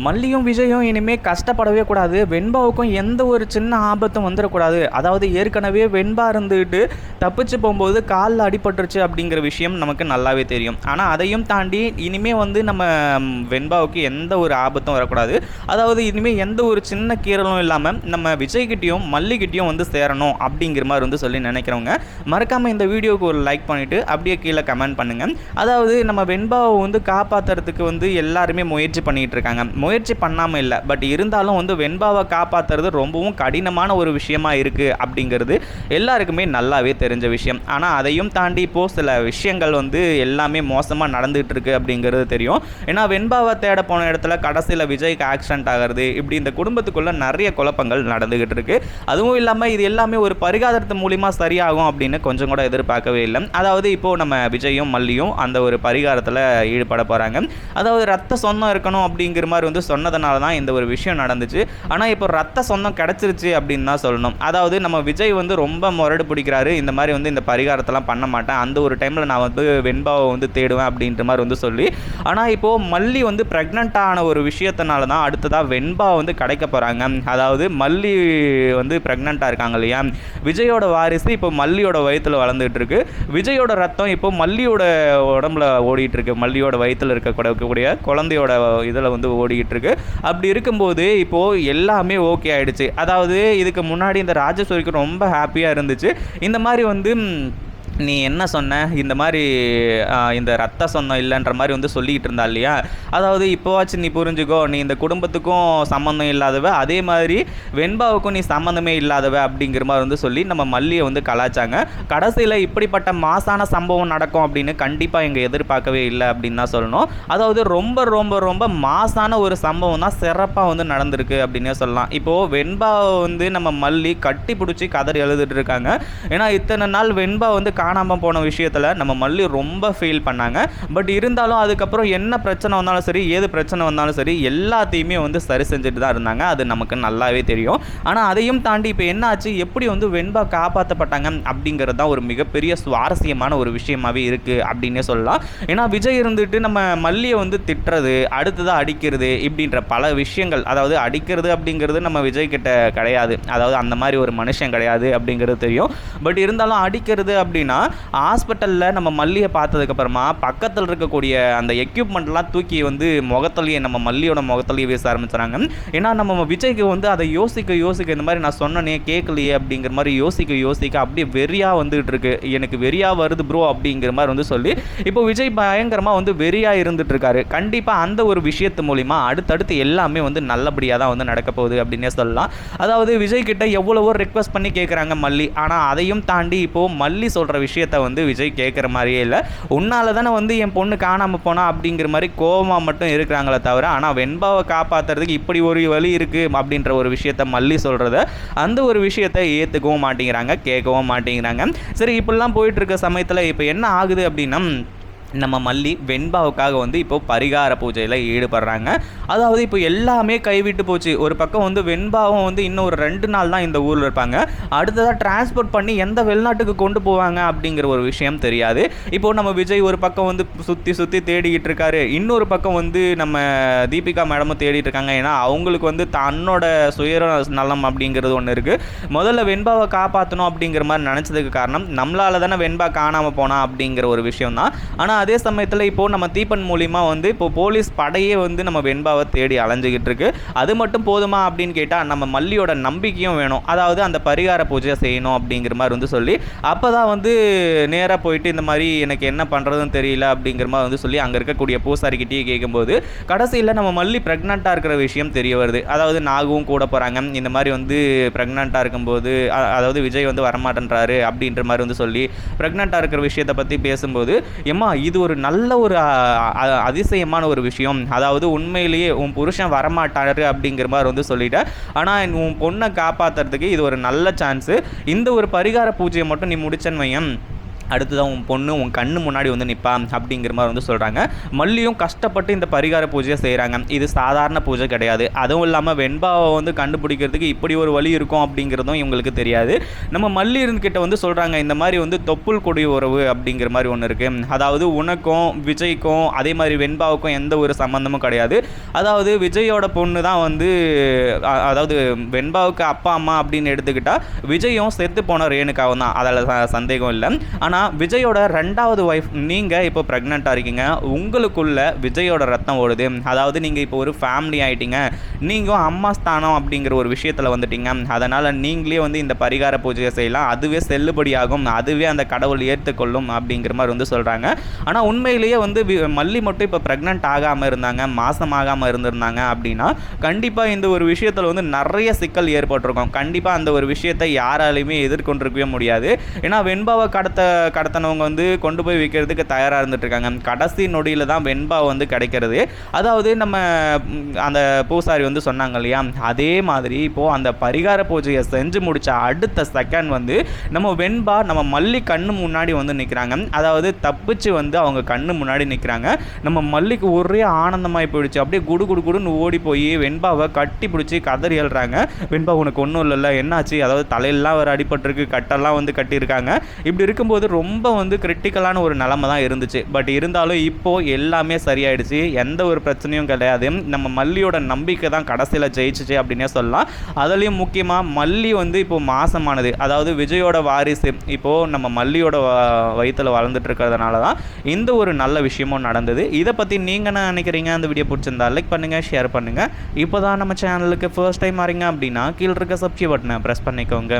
மல்லியும் விஜயும் இனிமேல் கஷ்டப்படவே கூடாது, வெண்பாவுக்கும் எந்த ஒரு சின்ன ஆபத்தும் வந்துடக்கூடாது. அதாவது ஏற்கனவே வெண்பா இருந்துக்கிட்டு தப்பிச்சு போகும்போது காலில் அடிபட்டுருச்சு அப்படிங்கிற விஷயம் நமக்கு நல்லாவே தெரியும். ஆனால் அதையும் தாண்டி இனிமேல் வந்து நம்ம வெண்பாவுக்கு எந்த ஒரு ஆபத்தும் வரக்கூடாது. அதாவது இனிமேல் எந்த ஒரு சின்ன கீறலும் இல்லாமல் நம்ம விஜய்கிட்டையும் மல்லிகிட்டையும் வந்து சேரணும் அப்படிங்கிற மாதிரி வந்து சொல்லி நினைக்கிறவங்க மறக்காமல் இந்த வீடியோவுக்கு ஒரு லைக் பண்ணிவிட்டு அப்படியே கீழே கமெண்ட் பண்ணுங்கள். அதாவது நம்ம வெண்பாவை வந்து காப்பாற்றுறதுக்கு வந்து எல்லாருமே முயற்சி பண்ணிகிட்டு இருக்காங்க. முயற்சி பண்ணாமல் இல்லை, பட் இருந்தாலும் வந்து வெண்பாவை காப்பாற்றுறது ரொம்பவும் கடினமான ஒரு விஷயமா இருக்குது அப்படிங்கிறது எல்லாருக்குமே நல்லாவே தெரிஞ்ச விஷயம். ஆனால் அதையும் தாண்டி இப்போது சில விஷயங்கள் வந்து எல்லாமே மோசமாக நடந்துகிட்டு இருக்குது அப்படிங்கிறது தெரியும். ஏன்னா வெண்பாவை தேட போன இடத்துல கடைசியில் விஜய்க்கு ஆக்சிடென்ட் ஆகிறது, இப்படி இந்த குடும்பத்துக்குள்ளே நிறைய குழப்பங்கள் நடந்துகிட்டு இருக்கு. அதுவும் இல்லாமல் இது எல்லாமே ஒரு பரிகாரத்து மூலிமா சரியாகும் அப்படின்னு கொஞ்சம் கூட எதிர்பார்க்கவே இல்லை. அதாவது இப்போது நம்ம விஜயும் மல்லியும் அந்த ஒரு பரிகாரத்தில் ஈடுபட போகிறாங்க. அதாவது ரத்த சொந்தம் இருக்கணும் அப்படிங்கிற மாதிரி வந்து சொன்னதுனால தான் இந்த ஒரு விஷயம் நடந்துச்சு. ஆனால் இப்போ ரத்த சொந்தம் கிடச்சிருச்சு அப்படின்னு தான் சொல்லணும். அதாவது நம்ம விஜய் வந்து ரொம்ப முரடு பிடிக்கிறாரு, இந்த மாதிரி வந்து இந்த பரிகாரத்தெல்லாம் பண்ண மாட்டேன், அந்த ஒரு டைமில் நான் வந்து வெண்பாவை வந்து தேடுவேன் அப்படின்ற மாதிரி வந்து சொல்லி. ஆனால் இப்போது மல்லி வந்து ப்ரெக்னென்ட் ஆன ஒரு விஷயத்தினால தான் அடுத்ததாக வெண்பாவை வந்து கிடைக்க போகிறாங்க. அதாவது மல்லி வந்து ப்ரெக்னெண்ட்டாக இருக்காங்க இல்லையா, விஜயோட வாரிசு இப்போ மல்லியோட வயிற்றில் வளர்ந்துகிட்டு இருக்கு. விஜயோட ரத்தம் இப்போ மல்லியோட உடம்புல ஓடிட்டு இருக்கு, மல்லியோட வயிற்றில் இருக்கக்கூடிய குழந்தையோட இதில் வந்து ஓடிக்கிட்டு இருக்கு. அப்படி இருக்கும்போது இப்போது எல்லாமே ஓகே ஆகிடுச்சு. அதாவது இதுக்கு முன்னாடி இந்த ராஜேஸ்வரிக்கு ரொம்ப ஹாப்பியாக இருந்துச்சு. இந்த மாதிரி வந்து நீ என்ன சொன்ன, இந்த மாதிரி இந்த ரத்த சொந்தம் இல்லைன்ற மாதிரி வந்து சொல்லிக்கிட்டு இருந்தா இல்லையா, அதாவது இப்போவாச்சும் நீ புரிஞ்சுக்கோ, நீ இந்த குடும்பத்துக்கும் சம்மந்தம் இல்லாதவ, அதே மாதிரி வெண்பாவுக்கும் நீ சம்மந்தமே இல்லாதவ அப்படிங்கிற மாதிரி வந்து சொல்லி நம்ம மல்லியை வந்து கலாச்சாங்க. கடைசியில் இப்படிப்பட்ட மாசான சம்பவம் நடக்கும் அப்படின்னு கண்டிப்பாக எங்கள் எதிர்பார்க்கவே இல்லை அப்படின்னு தான் சொல்லணும். அதாவது ரொம்ப ரொம்ப ரொம்ப மாசான ஒரு சம்பவம் தான் சிறப்பாக வந்து நடந்திருக்கு அப்படின்னே சொல்லலாம். இப்போது வெண்பாவை வந்து நம்ம மல்லி கட்டி பிடிச்சி கதறி எழுதிட்டு இருக்காங்க. ஏன்னா இத்தனை நாள் வெண்பா வந்து காணாமல் போன விஷயத்தில் நம்ம மல்லி ரொம்ப ஃபீல் பண்ணாங்க. பட் இருந்தாலும் அதுக்கப்புறம் என்ன பிரச்சனை வந்தாலும் சரி, ஏது பிரச்சனை வந்தாலும் சரி, எல்லாத்தையுமே வந்து சரி செஞ்சுட்டு தான் இருந்தாங்க. அது நமக்கு நல்லாவே தெரியும். ஆனால் அதையும் தாண்டி இப்போ என்ன ஆச்சு, எப்படி வந்து வெண்பா காப்பாற்றப்பட்டாங்க அப்படிங்கிறது தான் ஒரு மிகப்பெரிய சுவாரஸ்யமான ஒரு விஷயமாகவே இருக்குது அப்படின்னே சொல்லலாம். ஏன்னா விஜய் இருந்துட்டு நம்ம மல்லியை வந்து திட்டுறது, அடுத்ததாக அடிக்கிறது, இப்படின்ற பல விஷயங்கள், அதாவது அடிக்கிறது அப்படிங்கிறது நம்ம விஜய் கிட்ட கிடையாது, அதாவது அந்த மாதிரி ஒரு மனுஷன் கிடையாது அப்படிங்கிறது தெரியும். பட் இருந்தாலும் அடிக்கிறது அப்படின்னா ஹாஸ்பிட்டலில் நம்ம மல்லியை பார்த்ததுக்கப்புறமா பக்கத்தில் இருக்கக்கூடிய அந்த எக்யூப்மெண்ட்லாம் தூக்கி வந்து முகத்தலையே, நம்ம மல்லியோட முகத்தலையே வீச ஆரம்பிச்சுறாங்க. ஏன்னா நம்ம விஜய்க்கு வந்து அதை யோசிக்க இந்த மாதிரி நான் சொன்னனே கேட்கலையே அப்படிங்கிற மாதிரி யோசிக்க அப்படியே வெறியாக வந்துகிட்டு இருக்கு. எனக்கு வெறியாக வருது ப்ரோ அப்படிங்கிற மாதிரி வந்து சொல்லி இப்போ விஜய் பயங்கரமாக வந்து வெறியாக இருந்துட்டு இருக்காரு. கண்டிப்பாக அந்த ஒரு விஷயத்து மூலிமா அடுத்தடுத்து எல்லாமே வந்து நல்லபடியாக தான் வந்து நடக்க போகுது அப்படின்னே சொல்லலாம். அதாவது விஜய் கிட்ட எவ்வளவோ ரெக்வஸ்ட் பண்ணி கேட்குறாங்க மல்லி, ஆனால் அதையும் தாண்டி இப்போது மல்லி சொல்கிற விஷயத்த வந்து விஜய் கேட்குற மாதிரியே இல்லை. உன்னால தானே வந்து என் பொண்ணு காணாமல் போனா அப்படிங்கிற மாதிரி கோபமாக மட்டும் இருக்கிறாங்களே தவிர, ஆனால் வெண்பாவை காப்பாற்றுறதுக்கு இப்படி ஒரு வழி இருக்குது அப்படின்ற ஒரு விஷயத்த மல்லி சொல்கிறத, அந்த ஒரு விஷயத்தை ஏற்றுக்கவும் மாட்டேங்கிறாங்க, கேட்கவும் மாட்டேங்கிறாங்க. சரி, இப்படிலாம் போயிட்டு இருக்க சமயத்தில் இப்போ என்ன ஆகுது அப்படின்னா, நம்ம மல்லி வெண்பாவுக்காக வந்து இப்போது பரிகார பூஜையில் ஈடுபடுறாங்க. அதாவது இப்போ எல்லாமே கைவிட்டு போச்சு. ஒரு பக்கம் வந்து வெண்பாவும் வந்து இன்னும் ஒரு 2 நாள் தான் இந்த ஊரில் இருப்பாங்க. அடுத்ததாக டிரான்ஸ்போர்ட் பண்ணி எந்த வெளிநாட்டுக்கு கொண்டு போவாங்க அப்படிங்கிற ஒரு விஷயம் தெரியாது. இப்போது நம்ம விஜய் ஒரு பக்கம் வந்து சுற்றி தேடிக்கிட்டு இருக்காரு, இன்னொரு பக்கம் வந்து நம்ம தீபிகா மேடமும் தேடிட்டு இருக்காங்க. ஏன்னா அவங்களுக்கு வந்து தன்னோட சுய நலம் அப்படிங்கிறது ஒன்று இருக்குது. முதல்ல வெண்பாவை காப்பாற்றணும் அப்படிங்கிற மாதிரி நினச்சதுக்கு காரணம் நம்மளால தானே வெண்பா காணாமல் போனா அப்படிங்கிற ஒரு விஷயம் தான். ஆனால் அதே சமயத்தில் இப்போது நம்ம தீபன் மூலிமா வந்து இப்போது போலீஸ் படையே வந்து நம்ம வெண்பாவை தேடி அலைஞ்சிக்கிட்டு இருக்கு. அது மட்டும் போதுமா அப்படின்னு கேட்டால் நம்ம மல்லியோட நம்பிக்கையும் வேணும். அதாவது அந்த பரிகார பூஜையை செய்யணும் அப்படிங்கிற மாதிரி வந்து சொல்லி அப்போ தான் வந்து நேராக போயிட்டு இந்த மாதிரி எனக்கு என்ன பண்ணுறதுன்னு தெரியல அப்படிங்கிற மாதிரி வந்து சொல்லி அங்கே இருக்கக்கூடிய பூசாரிக்கிட்டே கேட்கும்போது கடைசியில் நம்ம மல்லி ப்ரெக்னெண்ட்டாக இருக்கிற விஷயம் தெரிய வருது. அதாவது நாகவும் கூட போகிறாங்க. இந்த மாதிரி வந்து ப்ரெக்னெண்ட்டாக இருக்கும்போது அதாவது விஜய் வந்து வரமாட்டேன்றாரு அப்படின்ற மாதிரி வந்து சொல்லி ப்ரெக்னெண்ட்டாக இருக்கிற விஷயத்தை பற்றி பேசும்போது, எம்மா இது ஒரு நல்ல ஒரு அதிசயமான ஒரு விஷயம், அதாவது உண்மையிலேயே உன் புருஷன் வரமாட்டாரு அப்படிங்கிற மாதிரி வந்து சொல்லிட்டேன், ஆனால் உன் பொண்ணை காப்பாற்றுறதுக்கு இது ஒரு நல்ல சான்ஸு, இந்த ஒரு பரிகார பூஜையை மட்டும் நீ முடிச்சன்னு வையன், அடுத்ததான் உன் பொண்ணு உன் கண்ணு முன்னாடி வந்து நிற்பா அப்படிங்கிற மாதிரி வந்து சொல்கிறாங்க. மல்லியும் கஷ்டப்பட்டு இந்த பரிகார பூஜையை செய்கிறாங்க. இது சாதாரண பூஜை கிடையாது. அதுவும் இல்லாமல் வெண்பாவை வந்து கண்டுபிடிக்கிறதுக்கு இப்படி ஒரு வழி இருக்கும் அப்படிங்கிறதும் இவங்களுக்கு தெரியாது. நம்ம மல்லி இருந்துக்கிட்ட வந்து சொல்கிறாங்க, இந்த மாதிரி வந்து தொப்புள் கொடி உறவு அப்படிங்கிற மாதிரி ஒன்று இருக்குது. அதாவது உனக்கும் விஜய்க்கும் அதே மாதிரி வெண்பாவுக்கும் எந்த ஒரு சம்மந்தமும் கிடையாது. அதாவது விஜயோட பொண்ணு தான் வந்து அதாவது வெண்பாவுக்கு அப்பா அம்மா அப்படின்னு எடுத்துக்கிட்டால் விஜயும் செத்து போன ரேணுகாவும் தான், அதில் சந்தேகம் இல்லை. ஆனால் விஜயோட 2வது ஒய்ஃப் நீங்கள் இப்போ ப்ரெக்னெண்ட்டாக இருக்கீங்க, உங்களுக்குள்ள விஜயோட ரத்தம் ஓடுது. அதாவது நீங்கள் இப்போ ஒரு ஃபேமிலி ஆகிட்டீங்க, நீங்கள் அம்மா ஸ்தானம் அப்படிங்கிற ஒரு விஷயத்தில் வந்துட்டீங்க. அதனால் நீங்களே வந்து இந்த பரிகார பூஜையை செய்யலாம், அதுவே செல்லுபடியாகும், அதுவே அந்த கடவுள் ஏற்றுக்கொள்ளும் அப்படிங்கிற மாதிரி வந்து சொல்கிறாங்க. ஆனால் உண்மையிலேயே வந்து மல்லி மட்டும் இப்போ ப்ரெக்னென்ட் ஆகாமல் இருந்தாங்க, மாதம் ஆகாமல் இருந்திருந்தாங்க அப்படின்னா கண்டிப்பாக இந்த ஒரு விஷயத்தில் வந்து நிறைய சிக்கல் ஏற்பட்டிருக்கும். கண்டிப்பாக அந்த ஒரு விஷயத்தை யாராலையுமே எதிர்கொண்டிருக்கவே முடியாது. ஏன்னா வெண்பாவை கடத்தினவங்க வந்து கொண்டு போய் விற்கிறதுக்கு தயாராக இருந்துகிட்ருக்காங்க. கடைசி நொடியில் தான் வெண்பா வந்து கிடைக்கிறது. அதாவது நம்ம அந்த பூசாரி வந்து சொன்னாங்க இல்லையா, அதே மாதிரி இப்போது அந்த பரிகார பூஜையை செஞ்சு முடித்த அடுத்த செகண்ட் வந்து நம்ம வெண்பா நம்ம மல்லி கண்ணு முன்னாடி வந்து நிற்கிறாங்க. அதாவது தப்பிச்சு வந்து அவங்க கண்ணு முன்னாடி நிற்கிறாங்க. நம்ம மல்லிக்கு ஒரே ஆனந்தமாகி போயிடுச்சு. அப்படியே குடு குடு குடுன்னு ஓடி போய் வெண்பாவை கட்டி பிடிச்சி கதறி எழுறாங்க. வெண்பா உனக்கு ஒன்றும் இல்லைல்ல, என்னாச்சு? அதாவது தலையெல்லாம் ஒரு அடிபட்டிருக்கு, கட்டெல்லாம் வந்து கட்டியிருக்காங்க. இப்படி இருக்கும்போது ரொம்ப வந்து கிரிட்டிக்கலான ஒரு நிலைமை தான் இருந்துச்சு. பட் இருந்தாலும் இப்போது எல்லாமே சரியாயிடுச்சு, எந்த ஒரு பிரச்சனையும் கிடையாது. நம்ம மல்லியோட நம்பிக்கை தான் கடைசியில் ஜெயிச்சிச்சு அப்படின்னே சொல்லலாம். அதுலேயும் முக்கியமாக மல்லி வந்து இப்போது மாசமானது, அதாவது விஜயோட வாரிசு இப்போது நம்ம மல்லியோட வயிற்றில் வளர்ந்துட்டு இருக்கிறதுனால தான் இந்த ஒரு நல்ல விஷயமும் நடந்தது. இதை பற்றி நீங்கள் என்ன நினைக்கிறீங்க? அந்த வீடியோ பிடிச்சிருந்தா லைக் பண்ணுங்கள், ஷேர் பண்ணுங்கள். இப்போ தான் நம்ம சேனலுக்கு ஃபர்ஸ்ட் டைம் வரீங்க அப்படின்னா கீழே இருக்க சப்ஸ்கிரைப் பட்டனை ப்ரெஸ் பண்ணிக்கோங்க.